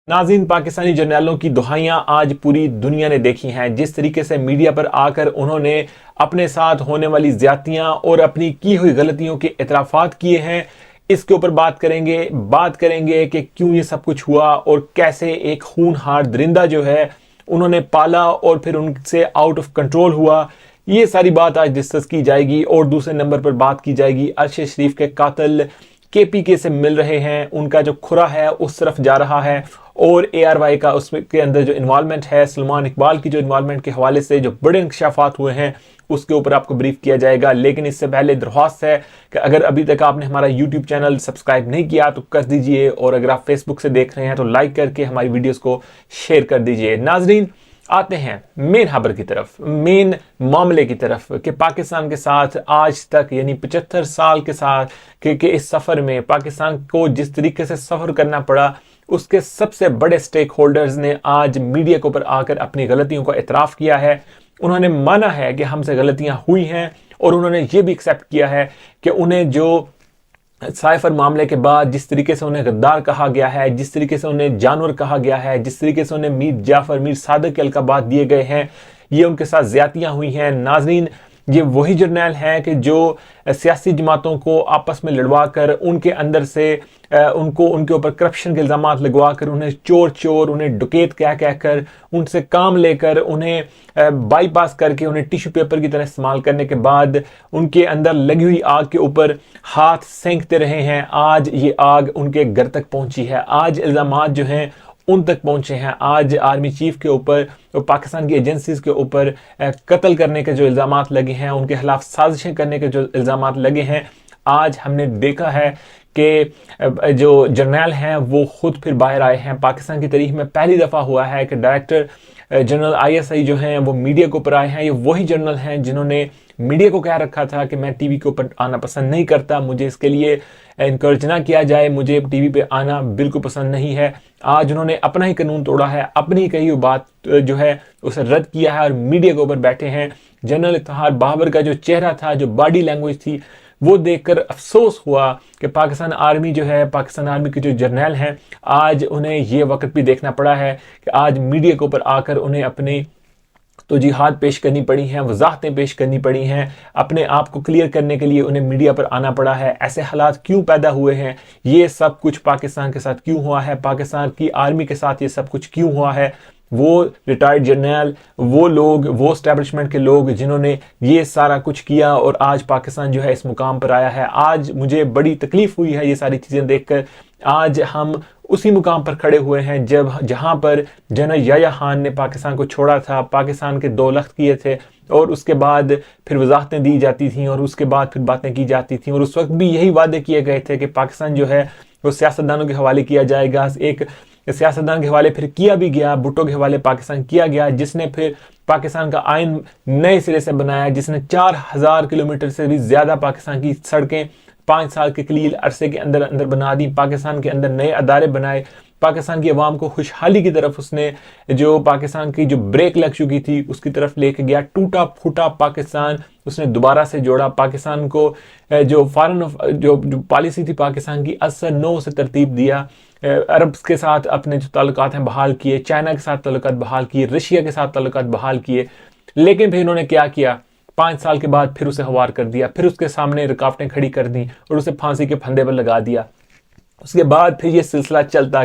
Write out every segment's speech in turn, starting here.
नाज़रीन, पाकिस्तानी जर्नैलों की दुहाइयां आज पूरी दुनिया ने देखी हैं। जिस तरीके से मीडिया पर आकर उन्होंने अपने साथ होने वाली ज्यादतियां और अपनी की हुई गलतियों के इतराफात किए हैं, इसके ऊपर बात करेंगे कि क्यों ये सब कुछ हुआ और कैसे एक खूनहार दरिंदा जो है उन्होंने पाला और फिर उनसे आउट ऑफ कंट्रोल हुआ। ये सारी बात आज डिस्कस की जाएगी। और दूसरे नंबर पर बात की जाएगी अरशद शरीफ के कातिल केपीके से मिल रहे हैं, उनका जो खुरा है उस तरफ जा रहा है और ARY का उसके अंदर जो इन्वॉल्वमेंट है, सलमान इकबाल की जो इन्वॉल्वमेंट के हवाले से जो बड़े इंकशाफात हुए हैं उसके ऊपर आपको ब्रीफ किया जाएगा। लेकिन इससे पहले दरख्वास्त है कि अगर अभी तक आपने हमारा YouTube चैनल सब्सक्राइब नहीं किया तो कर दीजिए, और अगर आप फेसबुक से देख रहे हैं तो लाइक करके हमारी वीडियोस को शेयर कर दीजिए। नाजरीन, आते हैं मेन खबर की तरफ, मेन मामले की तरफ कि पाकिस्तान के साथ आज तक यानी 75 साल के साथ कि इस सफ़र में पाकिस्तान को जिस तरीके से सफ़र करना पड़ा, उसके सबसे बड़े स्टेक होल्डर्स ने आज मीडिया के ऊपर आकर अपनी गलतियों का इतराफ़ किया है। उन्होंने माना है कि हमसे गलतियां हुई हैं और उन्होंने ये भी एक्सेप्ट किया है कि उन्हें जो साइफर मामले के बाद जिस तरीके से उन्हें गद्दार कहा गया है, जिस तरीके से उन्हें जानवर कहा गया है, जिस तरीके से उन्हें मीर जाफर, मीर सादिक के अलकाबात दिए गए हैं, ये उनके साथ ज्यादतियां हुई हैं। नाजरीन, ये वही जर्नैल हैं कि जो सियासी जमातों को आपस में लड़वा कर उनके अंदर से उनके ऊपर करप्शन के इल्ज़ाम लगवा कर उन्हें चोर, उन्हें डकैत कह कर उनसे काम लेकर उन्हें बाईपास करके उन्हें टिश्यू पेपर की तरह इस्तेमाल करने के बाद उनके अंदर लगी हुई आग के ऊपर हाथ सेंकते रहे हैं। आज ये आग उनके घर तक पहुंची है, आज इल्ज़ामात जो हैं उन तक पहुंचे हैं। आज आर्मी चीफ के ऊपर और पाकिस्तान की एजेंसीज के ऊपर कत्ल करने के जो इल्ज़ामात लगे हैं, उनके खिलाफ साजिशें करने के जो इल्ज़ामात लगे हैं, आज हमने देखा है कि जो जर्नैल हैं वो खुद फिर बाहर आए हैं। पाकिस्तान की तारीख में पहली दफ़ा हुआ है कि डायरेक्टर जनरल ISI जो हैं वो मीडिया के ऊपर आए हैं। ये वही जनरल हैं जिन्होंने मीडिया को कह रखा था कि मैं टीवी के ऊपर आना पसंद नहीं करता, मुझे इसके लिए इनकरेज ना किया जाए, मुझे टीवी पे आना बिल्कुल पसंद नहीं है। आज उन्होंने अपना ही कानून तोड़ा है, अपनी कही हुई बात जो है उसे रद्द किया है और मीडिया के ऊपर बैठे हैं। जनरल इफ्तिखार बाबर का जो चेहरा था, जो बॉडी लैंग्वेज थी, वो देखकर अफसोस हुआ कि पाकिस्तान आर्मी जो है, पाकिस्तान आर्मी के जो जर्नैल हैं, आज उन्हें ये वक्त भी देखना पड़ा है कि आज मीडिया के ऊपर आकर उन्हें अपनी तौजीहात पेश करनी पड़ी हैं, वजाहतें पेश करनी पड़ी हैं, अपने आप को क्लियर करने के लिए उन्हें मीडिया पर आना पड़ा है। ऐसे हालात क्यों पैदा हुए हैं, ये सब कुछ पाकिस्तान के साथ क्यों हुआ है, पाकिस्तान की आर्मी के साथ ये सब कुछ क्यों हुआ है, वो रिटायर्ड जर्नल, वो लोग, वो एस्टेब्लिशमेंट के लोग जिन्होंने ये सारा कुछ किया और आज पाकिस्तान जो है इस मुकाम पर आया है। आज मुझे बड़ी तकलीफ हुई है ये सारी चीज़ें देखकर। आज हम उसी मुकाम पर खड़े हुए हैं जहां पर जनरल याह्या खान ने पाकिस्तान को छोड़ा था, पाकिस्तान के 2 लख्त किए थे और उसके बाद फिर वजाहतें दी जाती थीं और उसके बाद फिर बातें की जाती थीं, और उस वक्त भी यही वादे किए गए थे कि पाकिस्तान जो है वो सियासतदानों के हवाले किया जाएगा। एक सियासतदान के हवाले फिर किया भी गया, भुट्टो के हवाले पाकिस्तान किया गया, जिसने फिर पाकिस्तान का आइन नए सिरे से बनाया, जिसने 4000 किलोमीटर से भी ज़्यादा पाकिस्तान की सड़कें 5 साल के कलील अरसे के अंदर अंदर बना दी, पाकिस्तान के अंदर नए अदारे बनाए, पाकिस्तान की अवाम को खुशहाली की तरफ उसने, जो पाकिस्तान की जो ब्रेक लग चुकी थी उसकी तरफ लेके गया। टूटा फूटा पाकिस्तान उसने दोबारा से जोड़ा। पाकिस्तान को जो फॉरेन जो पॉलिसी थी पाकिस्तान की, असर नो से तरतीब दिया। अरब के साथ अपने जो ताल्लुकात हैं बहाल किए, चाइना के साथ ताल्लुकात बहाल किए, रशिया के साथ ताल्लुकात बहाल किए। लेकिन फिर इन्होंने क्या किया, 5 साल के बाद फिर उसे हवार कर दिया, फिर उसके सामने रुकावटें खड़ी कर दी और उसे फांसी के फंदे पर लगा दिया। उसके बाद फिर ये सिलसिला चलता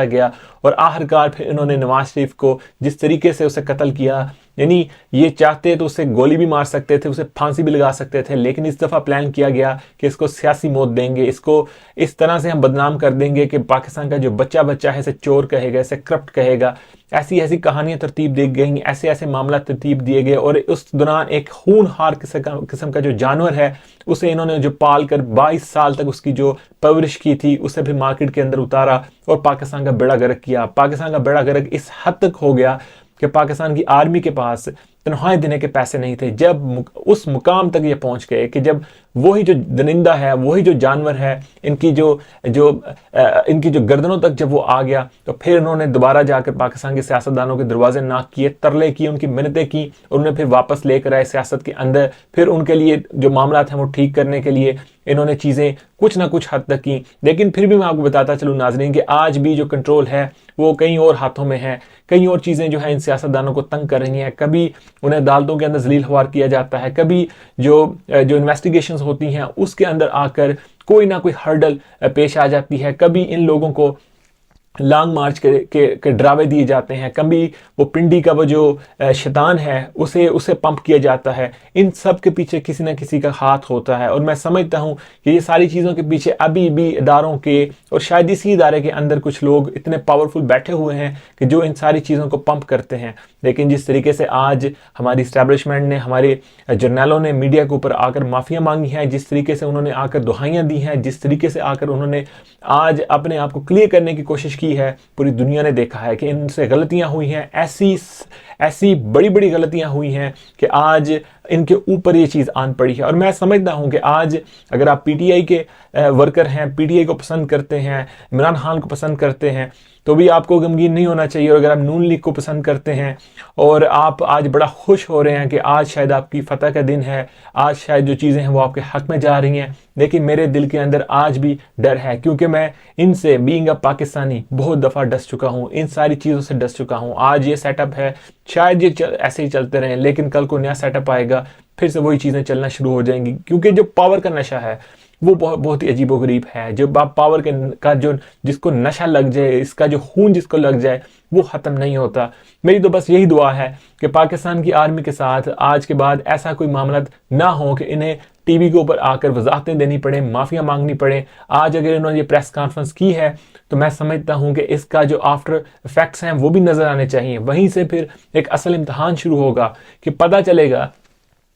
गया और आखिरकार फिर इन्होंने नवाज शरीफ को जिस तरीके से उसे कत्ल किया, यानी ये चाहते तो उसे गोली भी मार सकते थे, उसे फांसी भी लगा सकते थे, लेकिन इस दफ़ा प्लान किया गया कि इसको सियासी मौत देंगे, इसको इस तरह से हम बदनाम कर देंगे कि पाकिस्तान का जो बच्चा है इसे चोर कहेगा, इसे करप्ट कहेगा। ऐसी कहानियां तरतीब दी गई, ऐसे मामला तरतीब दिए गए और उस दौरान एक खूनहार किस्म का जो जानवर है उसे इन्होंने जो पाल कर 22 साल तक उसकी जो परवरिश की थी उसे फिर मार्केट के अंदर उतारा और पाकिस्तान का बेड़ा गर्क किया। पाकिस्तान का बेड़ा गर्क इस हद तक हो गया कि पाकिस्तान की आर्मी के पास तनख्वाहें देने के पैसे नहीं थे। जब उस मुकाम तक ये पहुंच गए कि जब वही जो दरिंदा है, वही जो जानवर है, इनकी जो गर्दनों तक जब वो आ गया तो फिर उन्होंने दोबारा जाकर पाकिस्तान के सियासतदानों के दरवाजे नाक किए, तरले किए, उनकी मिन्नतें की और उन्हें फिर वापस लेकर आए सियासत के अंदर। फिर उनके लिए जो मामला हैं वो ठीक करने के लिए इन्होंने चीज़ें कुछ ना कुछ हद तक की। लेकिन फिर भी मैं आपको बताता चलूँ नाजरीन कि आज भी जो कंट्रोल है वो कहीं और हाथों में है। कई और चीज़ें जो है इन सियासतदानों को तंग कर रही हैं। कभी उन्हें अदालतों के अंदर जलील ख्वार किया जाता है, कभी जो इन्वेस्टिगेशंस होती हैं उसके अंदर आकर कोई ना कोई हर्डल पेश आ जाती है। कभी इन लोगों को लॉन्ग मार्च के ड्रावे दिए जाते हैं, कभी वो पिंडी का वो जो शैतान है उसे पंप किया जाता है। इन सब के पीछे किसी ना किसी का हाथ होता है और मैं समझता हूँ कि ये सारी चीज़ों के पीछे अभी भी इदारों के और शायद इसी इदारे के अंदर कुछ लोग इतने पावरफुल बैठे हुए हैं कि जो इन सारी चीज़ों को पंप करते हैं। लेकिन जिस तरीके से आज हमारी इस्टेब्लिशमेंट ने, हमारे जर्नलों ने मीडिया के ऊपर आकर माफ़िया मांगी है, जिस तरीके से उन्होंने आकर दुहाइयाँ दी हैं, जिस तरीके से आकर उन्होंने आज अपने आप को क्लियर करने की कोशिश की है, पूरी दुनिया ने देखा है कि इनसे गलतियां हुई हैं, ऐसी बड़ी बड़ी गलतियां हुई हैं कि आज इनके ऊपर ये चीज़ आन पड़ी है। और मैं समझता हूं कि आज अगर आप पीटीआई के वर्कर हैं, पीटीआई को पसंद करते हैं, इमरान खान को पसंद करते हैं, तो भी आपको गमगीन नहीं होना चाहिए। और अगर आप नून लीग को पसंद करते हैं और आप आज बड़ा खुश हो रहे हैं कि आज शायद आपकी फतह का दिन है, आज शायद जो चीज़ें हैं वो आपके हक में जा रही हैं, लेकिन मेरे दिल के अंदर आज भी डर है, क्योंकि मैं इनसे बीइंग अ पाकिस्तानी बहुत दफ़ा डस चुका हूँ, इन सारी चीज़ों से डस चुका हूँ। आज ये सेटअप है, शायद ये ऐसे ही चलते रहें, लेकिन कल को नया सेटअप आएगा, फिर से वही चीज़ें चलना शुरू हो जाएंगी। क्योंकि जो पावर का नशा है वो बहुत ही अजीबोगरीब है। जो पावर का जो जिसको नशा लग जाए, इसका जो खून जिसको लग जाए वो ख़त्म नहीं होता। मेरी तो बस यही दुआ है कि पाकिस्तान की आर्मी के साथ आज के बाद ऐसा कोई मामला ना हो कि इन्हें टीवी के ऊपर आकर वजाहतें देनी पड़े, माफिया मांगनी पड़े। आज अगर इन्होंने ये प्रेस कॉन्फ्रेंस की है तो मैं समझता हूं कि इसका जो आफ्टर इफेक्ट्स हैं वो भी नजर आने चाहिए। वहीं से फिर एक असल इम्तहान शुरू होगा कि पता चलेगा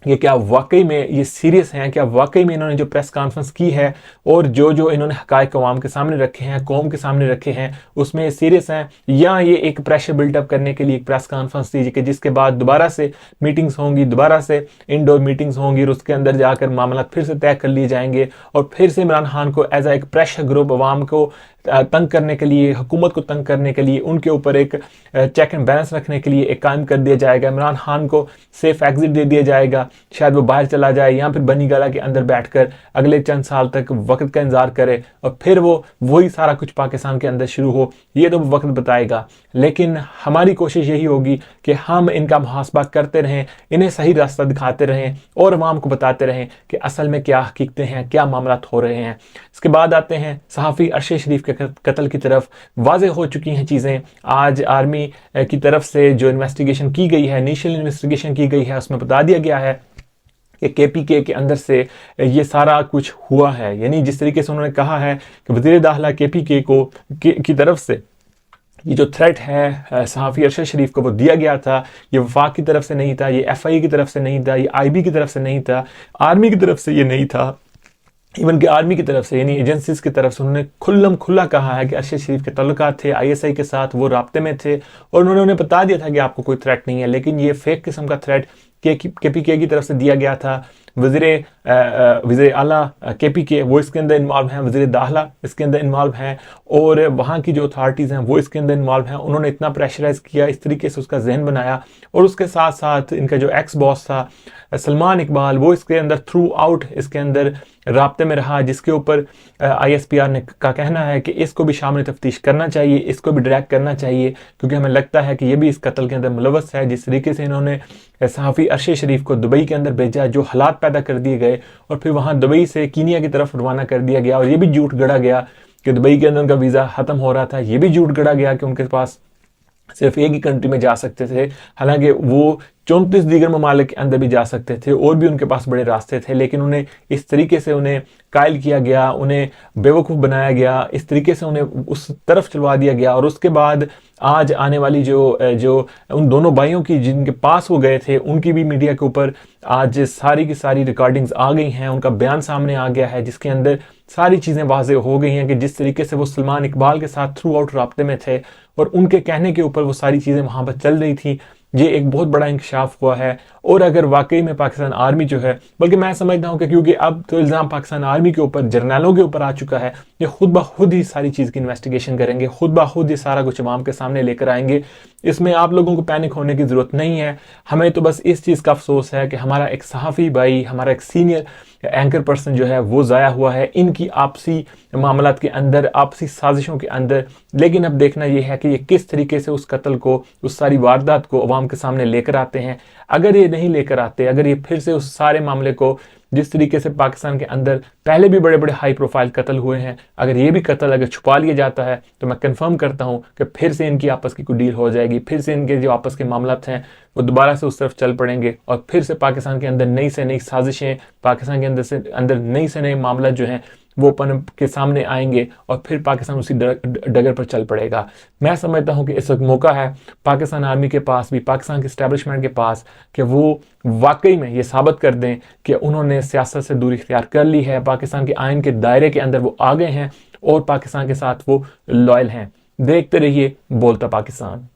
कि क्या वाकई में ये सीरियस हैं, क्या वाकई में इन्होंने जो प्रेस कॉन्फ्रेंस की है और जो इन्होंने हकायक अवाम के सामने रखे हैं, कौम के सामने रखे हैं, उसमें ये सीरियस हैं, या ये एक प्रेशर बिल्डअप करने के लिए एक प्रेस कॉन्फ्रेंस थी कि जिसके बाद दोबारा से मीटिंग्स होंगी, दोबारा से इंडोर मीटिंग्स होंगी और उसके अंदर जाकर मामला फिर से तय कर लिए जाएंगे और फिर से इमरान खान को एज एक प्रेशर ग्रुप अवाम को तंग करने के लिए, हुकूमत को तंग करने के लिए, उनके ऊपर एक चेक एंड बैलेंस रखने के लिए एक कायम कर दिया जाएगा। इमरान खान को सेफ एग्जिट दे दिया जाएगा, शायद वो बाहर चला जाए या फिर बनी गाला के अंदर बैठकर अगले चंद साल तक वक्त का इंतजार करे और फिर वही सारा कुछ पाकिस्तान के अंदर शुरू हो। ये तो वक्त बताएगा, लेकिन हमारी कोशिश यही होगी कि हम इनका मुहासबा करते रहें, इन्हें सही रास्ता दिखाते रहें और अवाम को बताते रहें कि असल में क्या हकीकतें हैं, क्या मामला हो रहे हैं। इसके बाद आते हैं सहाफ़ी अरशद शरीफ के कत्ल की तरफ। वाज़े हो चुकी हैं चीज़ें। आज आर्मी की तरफ से जो इन्वेस्टिगेशन की गई है, इनिशियल इन्वेस्टिगेशन की गई है, उसमें बता दिया गया है कि केपीके के अंदर से ये सारा कुछ हुआ है। यानी जिस तरीके से उन्होंने कहा है कि वज़ीर दाखिला केपीके की तरफ से ये जो थ्रेट है सहाफ़ी अरशद शरीफ को वो दिया गया था, ये वफाक की तरफ से नहीं था, ये एफआई की तरफ से नहीं था, ये आईबी की तरफ से नहीं था, आर्मी की तरफ से ये नहीं था, इवन कि आर्मी की तरफ से यानी एजेंसीज की तरफ से उन्होंने खुल्ला कहा है कि अरशद शरीफ के तल्लुकात थे आईएसआई के साथ, वो राब्ते में थे और उन्होंने उन्हें बता दिया था कि आपको कोई थ्रेट नहीं है। लेकिन ये फेक किस्म का थ्रेट केपीके की तरफ से दिया गया था। वज़ीर आला केपीके वो इसके अंदर इन्वॉल्व हैं, वज़ीर दाखिला इसके अंदर इन्वॉल्व हैं और वहाँ की जो अथॉरिटीज़ हैं वो इसके अंदर इन्वॉल्व हैं। उन्होंने इतना प्रेशराइज किया, इस तरीके से उसका जहन बनाया और उसके साथ साथ इनका जो एक्स बॉस था सलमान इकबाल वो इसके अंदर थ्रू आउट इसके अंदर राब्ते में रहा, जिसके ऊपर ISPR ने का कहना है कि इसको भी शामिल तफ्तीश करना चाहिए, इसको भी डायरेक्ट करना चाहिए, क्योंकि हमें लगता है कि ये भी इस कत्ल के अंदर मुलव्वस है। जिस तरीके से इन्होंने सहाफ़ी अरशद शरीफ को दुबई के अंदर भेजा, जो हालात पैदा कर दिए गए और फिर वहाँ दुबई से कीनिया की तरफ रवाना कर दिया गया और ये भी झूठ गढ़ा गया कि दुबई के अंदर उनका वीज़ा ख़त्म हो रहा था, ये भी झूठ गढ़ा गया कि उनके पास सिर्फ एक ही कंट्री में जा सकते थे, हालांकि वो 34 दीगर ममालिक के अंदर भी जा सकते थे और भी उनके पास बड़े रास्ते थे। लेकिन उन्हें इस तरीके से उन्हें कायल किया गया, उन्हें बेवकूफ़ बनाया गया, इस तरीके से उन्हें उस तरफ चलवा दिया गया। और उसके बाद आज आने वाली जो उन दोनों भाइयों की जिनके पास वो गए थे उनकी भी मीडिया के ऊपर आज सारी की सारी रिकॉर्डिंग्स आ गई हैं, उनका बयान सामने आ गया है, जिसके अंदर सारी चीज़ें वाज़े हो गई हैं कि जिस तरीके से वो सलमान इकबाल के साथ थ्रू आउट राब्ते में थे और उनके कहने के ऊपर वो सारी चीज़ें वहाँ पर चल रही थी। ये एक बहुत बड़ा इंकशाफ हुआ है। और अगर वाकई में पाकिस्तान आर्मी जो है, बल्कि मैं समझता हूँ कि क्योंकि अब तो इल्ज़ाम पाकिस्तान आर्मी के ऊपर, जर्नलों के ऊपर आ चुका है, ये खुद ब खुद ही सारी चीज़ की इन्वेस्टिगेशन करेंगे, खुद ब खुद ही सारा कुछ अवाम के सामने लेकर आएंगे। इसमें आप लोगों को पैनिक होने की ज़रूरत नहीं है। हमें तो बस इस चीज़ का अफसोस है कि हमारा एक सहाफ़ी भाई, हमारा एक सीनियर एंकर पर्सन जो है वो ज़ाया हुआ है इनकी आपसी मामलात के अंदर, आपसी साजिशों के अंदर। लेकिन अब देखना यह है कि ये किस तरीके से उस कत्ल को, उस सारी वारदात को अवाम के सामने लेकर आते हैं। अगर ये नहीं लेकर आते, अगर ये फिर से उस सारे मामले को, जिस तरीके से पाकिस्तान के अंदर पहले भी बड़े बड़े हाई प्रोफाइल कत्ल हुए हैं, अगर ये भी कत्ल अगर छुपा लिया जाता है, तो मैं कंफर्म करता हूं कि फिर से इनकी आपस की कोई डील हो जाएगी, फिर से इनके जो आपस के मामलात हैं वो दोबारा से उस तरफ चल पड़ेंगे और फिर से पाकिस्तान के अंदर नई से नई साजिशें, पाकिस्तान के अंदर नई से नए मामला जो हैं वो अपन के सामने आएंगे और फिर पाकिस्तान उसी डगर पर चल पड़ेगा। मैं समझता हूं कि इस वक्त मौका है पाकिस्तान आर्मी के पास भी, पाकिस्तान के एस्टेब्लिशमेंट के पास, कि वो वाकई में ये साबित कर दें कि उन्होंने सियासत से दूरी इख्तियार कर ली है, पाकिस्तान के आइन के दायरे के अंदर वो आ गए हैं और पाकिस्तान के साथ वो लॉयल हैं। देखते रहिए बोलता पाकिस्तान।